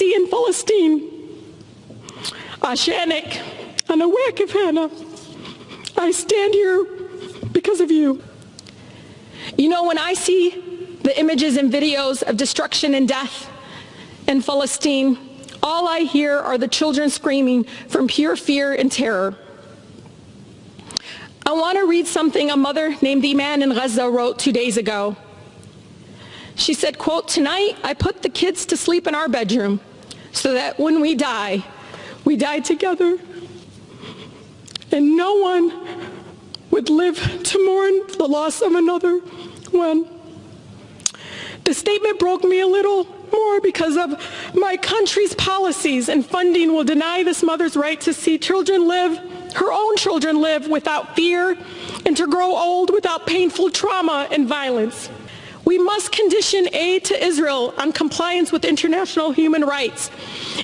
safety in Palestine. Ashanik, Anawakifana, I stand here because of you. You know, when I see the images and videos of destruction and death in Palestine, all I hear are the children screaming from pure fear and terror. I want to read something a mother named Iman in Gaza wrote 2 days ago. She said, quote, "Tonight I put the kids to sleep in our bedroom so that when we die together. And no one would live to mourn the loss of another one." The statement broke me a little more because of my country's policies and funding will deny this mother's right to see children live, her own children live without fear and to grow old without painful trauma and violence. We must condition aid to Israel on compliance with international human rights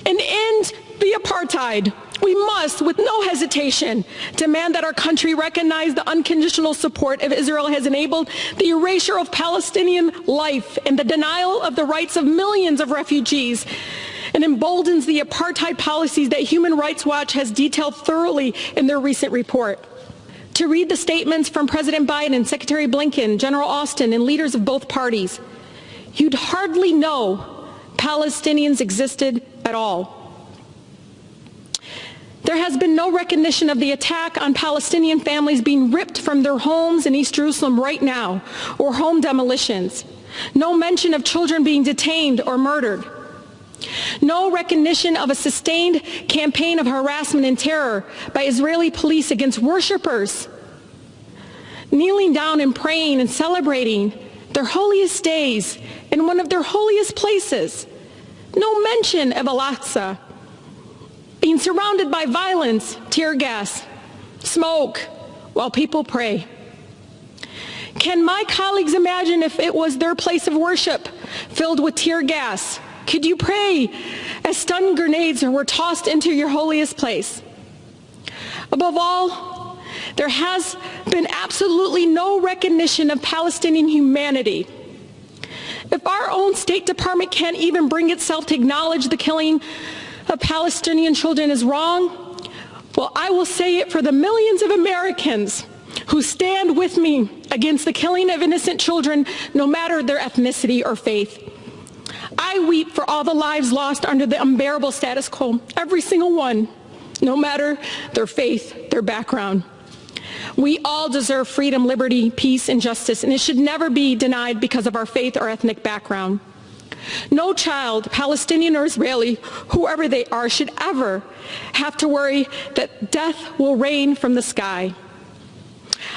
and end the apartheid. We must, with no hesitation, demand that our country recognize the unconditional support of Israel has enabled the erasure of Palestinian life and the denial of the rights of millions of refugees and emboldens the apartheid policies that Human Rights Watch has detailed thoroughly in their recent report. To read the statements from President Biden, Secretary Blinken, General Austin, and leaders of both parties, you'd hardly know Palestinians existed at all. There has been no recognition of the attack on Palestinian families being ripped from their homes in East Jerusalem right now, or home demolitions. No mention of children being detained or murdered. No recognition of a sustained campaign of harassment and terror by Israeli police against worshipers, kneeling down and praying and celebrating their holiest days in one of their holiest places. No mention of Al-Aqsa being surrounded by violence, tear gas, smoke, while people pray. Can my colleagues imagine if it was their place of worship filled with tear gas? Could you pray as stun grenades were tossed into your holiest place? Above all, there has been absolutely no recognition of Palestinian humanity. If our own State Department can't even bring itself to acknowledge the killing of Palestinian children is wrong, well, I will say it for the millions of Americans who stand with me against the killing of innocent children, no matter their ethnicity or faith. I weep for all the lives lost under the unbearable status quo, every single one, no matter their faith, their background. We all deserve freedom, liberty, peace, and justice, and it should never be denied because of our faith or ethnic background. No child, Palestinian or Israeli, whoever they are, should ever have to worry that death will rain from the sky.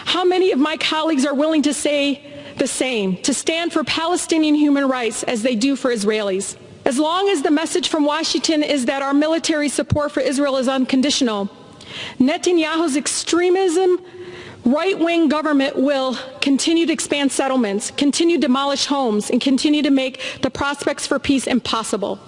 How many of my colleagues are willing to say the same, to stand for Palestinian human rights as they do for Israelis? As long as the message from Washington is that our military support for Israel is unconditional, Netanyahu's extremism, right-wing government will continue to expand settlements, continue to demolish homes, and continue to make the prospects for peace impossible.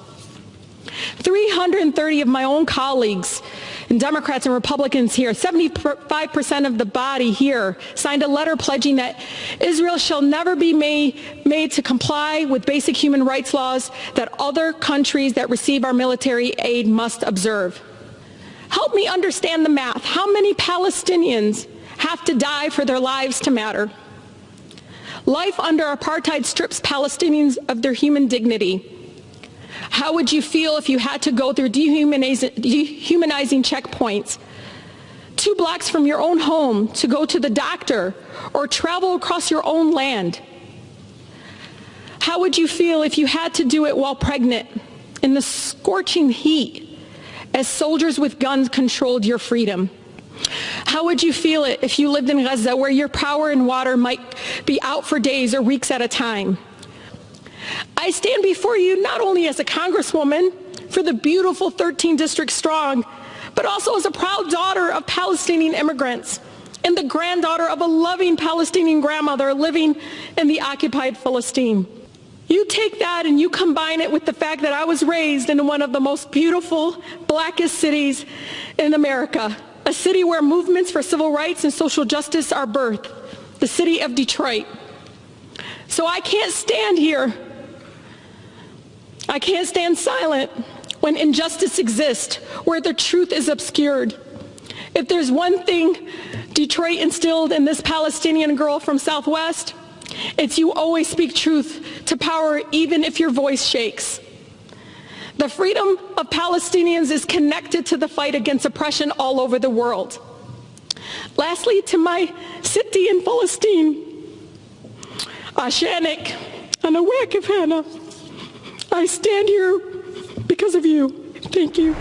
330 of my own colleagues, and Democrats and Republicans here, 75% of the body here, signed a letter pledging that Israel shall never be made to comply with basic human rights laws that other countries that receive our military aid must observe. Help me understand the math. How many Palestinians have to die for their lives to matter? Life under apartheid strips Palestinians of their human dignity. How would you feel if you had to go through dehumanizing checkpoints 2 blocks from your own home to go to the doctor or travel across your own land? How would you feel if you had to do it while pregnant in the scorching heat as soldiers with guns controlled your freedom? How would you feel it if you lived in Gaza, where your power and water might be out for days or weeks at a time? I stand before you not only as a congresswoman for the beautiful 13 districts strong, but also as a proud daughter of Palestinian immigrants and the granddaughter of a loving Palestinian grandmother living in the occupied Palestine. You take that and you combine it with the fact that I was raised in one of the most beautiful, blackest cities in America, a city where movements for civil rights and social justice are birthed, the city of Detroit. So I can't stand here I can't stand silent when injustice exists, where the truth is obscured. If there's one thing Detroit instilled in this Palestinian girl from Southwest, it's you always speak truth to power even if your voice shakes. The freedom of Palestinians is connected to the fight against oppression all over the world. Lastly, to my Siti in Palestine, Ashanik, Anawakif Hannah, I stand here because of you. Thank you.